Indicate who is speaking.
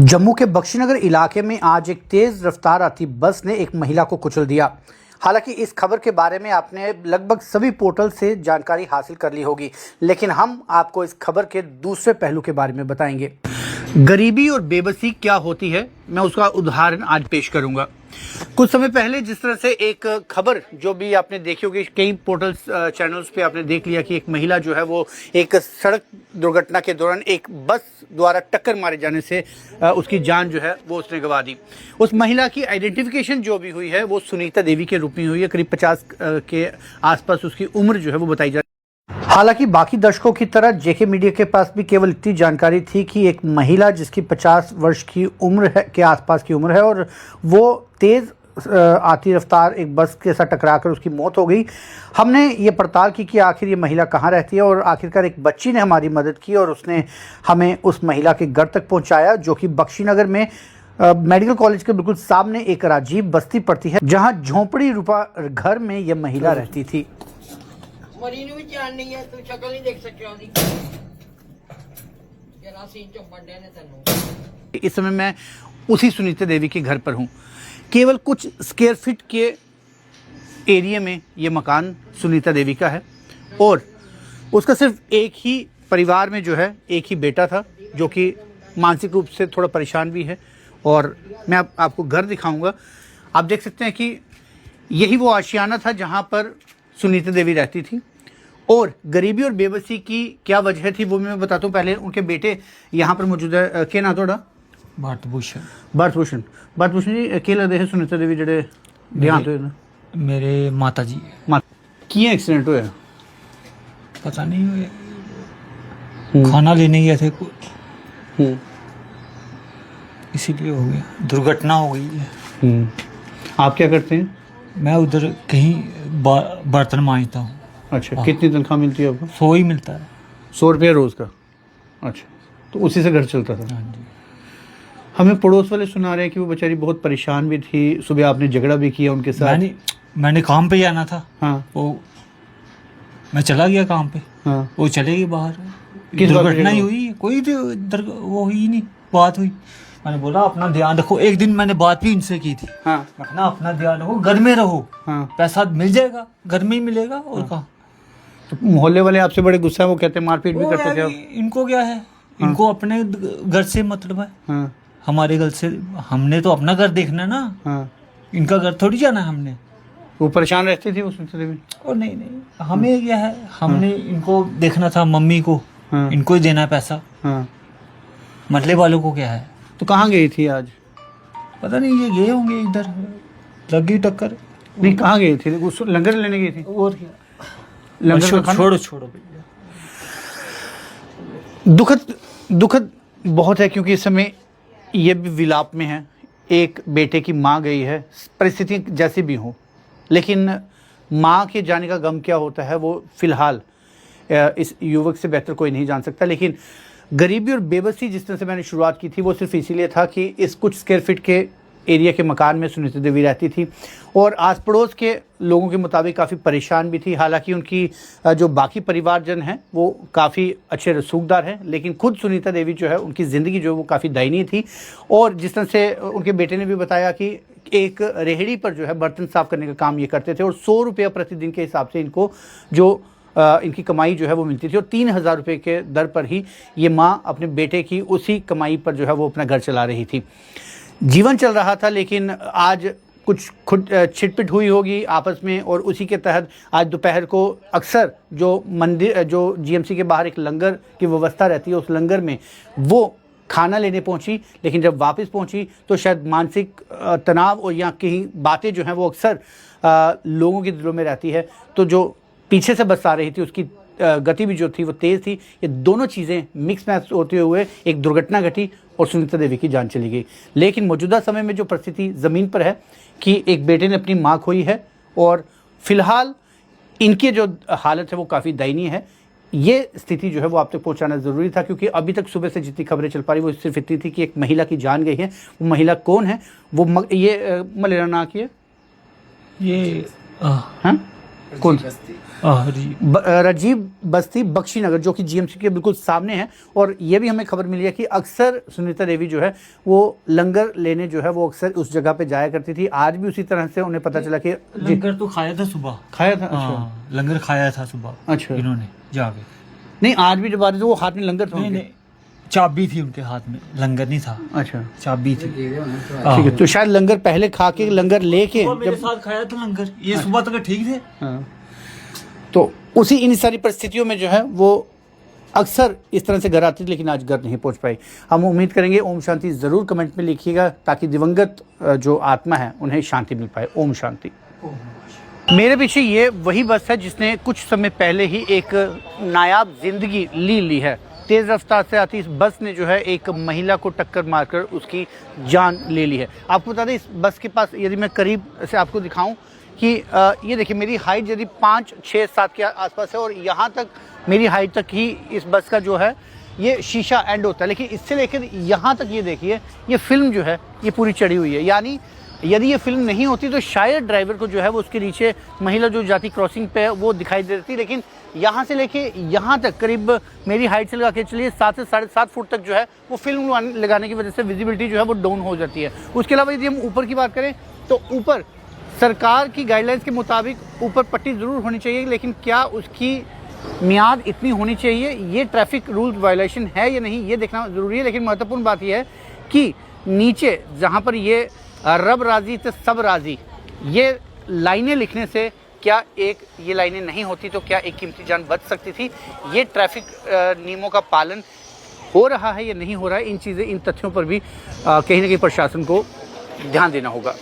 Speaker 1: जम्मू के बख्शीनगर इलाके में आज एक तेज रफ्तार आती बस ने एक महिला को कुचल दिया। हालांकि इस खबर के बारे में आपने लगभग सभी पोर्टल से जानकारी हासिल कर ली होगी, लेकिन हम आपको इस खबर के दूसरे पहलू के बारे में बताएंगे। गरीबी और बेबसी क्या होती है, मैं उसका उदाहरण आज पेश करूंगा। कुछ समय पहले जिस तरह से एक खबर जो भी आपने देखी होगी, कई पोर्टल्स चैनल्स पे आपने देख लिया कि एक महिला जो है वो एक सड़क दुर्घटना के दौरान एक बस द्वारा टक्कर मारे जाने से उसकी जान जो है वो उसने गंवा दी। उस महिला की आइडेंटिफिकेशन जो भी हुई है वो सुनीता देवी के रूप में हुई है। करीब 50 के आसपास उसकी उम्र जो है वो बताई जा। हालांकि बाकी दर्शकों की तरह जेके मीडिया के पास भी केवल इतनी जानकारी थी कि एक महिला जिसकी 50 वर्ष की उम्र है के आसपास की उम्र है और वो तेज आती रफ्तार एक बस के साथ टकराकर उसकी मौत हो गई। हमने ये पड़ताल की कि आखिर ये महिला कहाँ रहती है और आखिरकार एक बच्ची ने हमारी मदद की और उसने हमें उस महिला के घर तक पहुँचाया, जो कि बख्शीनगर में मेडिकल कॉलेज के बिल्कुल सामने एक राजीव बस्ती पड़ती है, जहाँ झोंपड़ी रूपा घर में यह महिला रहती थी।
Speaker 2: मरी भी जान नहीं है, तू शक्ल नहीं देख सकिया ओदी। जरा सीन चो बड़े ने तन्नू।
Speaker 1: इस समय मैं उसी सुनीता देवी के घर पर हूँ। केवल कुछ स्क्वायर फीट के एरिया में ये मकान सुनीता देवी का है और उसका सिर्फ एक ही परिवार में जो है एक ही बेटा था, जो कि मानसिक रूप से थोड़ा परेशान भी है। और मैं आपको घर दिखाऊंगा। आप देख सकते हैं कि यही वो आशियाना था जहाँ पर सुनीता देवी रहती थी। और गरीबी और बेबसी की क्या वजह थी वो मैं बताता हूँ। पहले उनके बेटे यहाँ पर मौजूद है। क्या नाम थोड़ा?
Speaker 3: भारतभूषण।
Speaker 1: भारतभूषण जी क्या लगते हैं सुनीता देवी जेडे देहांत होए ना?
Speaker 3: मेरे माता जी
Speaker 1: की एक्सीडेंट होया?
Speaker 3: पता नहीं हुए, खाना लेने गए थे कुछ, इसीलिए हो गया, दुर्घटना हो गई है।
Speaker 1: आप क्या करते हैं?
Speaker 3: मैं उधर कहीं बर्तन मांजता हूँ।
Speaker 1: अच्छा, कितनी तनख्वाह मिलती है आपको?
Speaker 3: 100 ही मिलता है।
Speaker 1: 100 रुपया रोज का? अच्छा, तो उसी से घर चलता था?
Speaker 3: हाँ जी।
Speaker 1: हमें पड़ोस वाले सुना रहे हैं कि वो बेचारी बहुत परेशान भी थी, सुबह आपने झगड़ा भी किया उनके साथ।
Speaker 3: मैंने काम पे जाना था।
Speaker 1: हाँ।
Speaker 3: वो मैं चला गया काम पे।
Speaker 1: हाँ।
Speaker 3: वो चले गए बाहर।
Speaker 1: किस
Speaker 3: दुर्घटना ही हुई, कोई वो हुई नहीं, बात हुई। मैंने बोला अपना ध्यान रखो। एक दिन मैंने बात भी इनसे की थी।
Speaker 1: हाँ।
Speaker 3: रखना अपना ध्यान रखो, घर में रहो।
Speaker 1: हाँ।
Speaker 3: पैसा मिल जाएगा, घर में ही मिलेगा और कहाँ।
Speaker 1: तो मोहल्ले वाले आपसे बड़े गुस्सा है, वो कहते हैं मारपीट भी करते थे?
Speaker 3: इनको क्या है, इनको अपने घर से मतलब है।
Speaker 1: हाँ।
Speaker 3: हमारे घर से हमने तो अपना घर देखना ना।
Speaker 1: हाँ।
Speaker 3: इनका घर थोड़ी जाना हमने।
Speaker 1: वो परेशान रहती थी उस देवी?
Speaker 3: और नहीं, हमें क्या है, हमने इनको देखना था, मम्मी को।
Speaker 1: हाँ।
Speaker 3: इनको ही देना है पैसा।
Speaker 1: हाँ।
Speaker 3: मतलब वालों को क्या है।
Speaker 1: तो कहाँ गई थी आज?
Speaker 3: पता नहीं, ये गए होंगे इधर, लगी टक्कर।
Speaker 1: नहीं, कहाँ गई थी? उस लंगर लेने गई थी?
Speaker 3: और क्या,
Speaker 1: लंगर का
Speaker 3: छोड़ो भैया।
Speaker 1: दुखद बहुत है, क्योंकि इस समय ये भी विलाप में है। एक बेटे की माँ गई है, परिस्थिति जैसी भी हो, लेकिन माँ के जाने का गम क्या होता है वो फिलहाल इस युवक से बेहतर कोई नहीं जान सकता। लेकिन गरीबी और बेबसी जिस तरह से मैंने शुरुआत की थी वो सिर्फ इसीलिए था कि इस कुछ स्क्वायर फीट के एरिया के मकान में सुनीता देवी रहती थी और आस पड़ोस के लोगों के मुताबिक काफ़ी परेशान भी थी। हालांकि उनकी जो बाकी परिवारजन हैं वो काफ़ी अच्छे रसूखदार हैं, लेकिन खुद सुनीता देवी जो है उनकी ज़िंदगी जो है वो काफ़ी दयनीय थी। और जिस तरह से उनके बेटे ने भी बताया कि एक रेहड़ी पर जो है बर्तन साफ़ करने का काम ये करते थे और 100 रुपया प्रतिदिन के हिसाब से इनको जो इनकी कमाई जो है वो मिलती थी और 3000 रुपये के दर पर ही ये माँ अपने बेटे की उसी कमाई पर जो है वो अपना घर चला रही थी। जीवन चल रहा था, लेकिन आज कुछ खुद छिटपिट हुई होगी आपस में और उसी के तहत आज दोपहर को अक्सर जो मंदिर जो जीएमसी के बाहर एक लंगर की व्यवस्था रहती है उस लंगर में वो खाना लेने पहुंची, लेकिन जब वापस पहुंची तो शायद मानसिक तनाव और या कहीं बातें जो हैं वो अक्सर लोगों के दिलों में रहती है। तो जो पीछे से बस आ रही थी उसकी गति भी जो थी वो तेज़ थी। ये दोनों चीज़ें मिक्स मैच होते हुए एक दुर्घटना घटी और सुनीता देवी की जान चली गई। लेकिन मौजूदा समय में जो परिस्थिति ज़मीन पर है कि एक बेटे ने अपनी माँ खोई है और फिलहाल इनकी जो हालत है वो काफ़ी दयनीय है। ये स्थिति जो है वो आप तक पहुँचाना ज़रूरी था, क्योंकि अभी तक सुबह से जितनी खबरें चल पा रही वो सिर्फ इतनी थी कि एक महिला की जान गई है। वो महिला कौन है वो ये मलेरा ना की है,
Speaker 3: ये
Speaker 1: हाँ कौन?
Speaker 3: जी
Speaker 1: राजीव बस्ती बख्शी नगर, जो कि जीएमसी के बिल्कुल सामने है। और ये भी हमें खबर मिली है कि अक्सर सुनीता देवी जो है वो लंगर लेने जो है वो अक्सर उस जगह पे जाया करती थी। आज भी उसी तरह से उन्हें पता चला कि
Speaker 3: लंगर तो खाया था सुबह,
Speaker 1: खाया था।
Speaker 3: हाँ, लंगर खाया था सुबह
Speaker 1: अच्छा
Speaker 3: इन्होंने जाके।
Speaker 1: नहीं, आज भी जब आ रहे थे वो हाथ में लंगर था
Speaker 3: नहीं
Speaker 1: उनके।
Speaker 3: नहीं, चाबी थी उनके हाथ में, लंगर नहीं था,
Speaker 1: अच्छा
Speaker 3: चाबी थी।
Speaker 1: ठीक है, तो शायद लंगर पहले खा के लंगर लेके
Speaker 3: वो मेरे
Speaker 1: जब
Speaker 3: साथ खाया था लंगर, ये सुबह तक ठीक थे।
Speaker 1: हाँ। तो उसी इन सारी परिस्थितियों में जो है वो अक्सर इस तरह से घर आती थी, लेकिन आज घर नहीं पहुंच पाई। हम उम्मीद करेंगे ओम शांति ज़रूर कमेंट में लिखिएगा, ताकि दिवंगत जो आत्मा है उन्हें शांति मिल पाए। ओम शांति। मेरे पीछे ये वही बस है जिसने कुछ समय पहले ही एक नायाब जिंदगी ली है। तेज़ रफ्तार से आती इस बस ने जो है एक महिला को टक्कर मारकर उसकी जान ले ली है। आपको बता दें, इस बस के पास यदि मैं करीब से आपको दिखाऊं कि ये देखिए, मेरी हाइट यदि 5, 6, 7 के आसपास है और यहाँ तक मेरी हाइट तक ही इस बस का जो है ये शीशा एंड होता है, लेकिन इससे लेकर यहाँ तक ये देखिए, ये फिल्म जो है ये पूरी चढ़ी हुई है। यानी यदि ये फिल्म नहीं होती तो शायद ड्राइवर को जो है वो उसके नीचे महिला जो जाती क्रॉसिंग पे है वो दिखाई देती, लेकिन यहाँ से लेके यहाँ तक करीब मेरी हाइट से लगा के चलिए 7 से 7.5 फुट तक जो है वो फिल्म लगाने की वजह से विजिबिलिटी जो है वो डाउन हो जाती है। उसके अलावा यदि हम ऊपर की बात करें तो ऊपर सरकार की गाइडलाइंस के मुताबिक ऊपर पट्टी ज़रूर होनी चाहिए, लेकिन क्या उसकी मियाद इतनी होनी चाहिए, ये ट्रैफिक रूल्स वायलेशन है या नहीं, ये देखना ज़रूरी है। लेकिन महत्वपूर्ण बात यह है कि नीचे जहाँ पर ये रब राज़ी तो सब राज़ी, ये लाइनें लिखने से क्या ये लाइनें नहीं होती तो क्या एक कीमती जान बच सकती थी। ये ट्रैफिक नियमों का पालन हो रहा है या नहीं हो रहा है, इन तथ्यों पर भी कहीं ना कहीं प्रशासन को ध्यान देना होगा।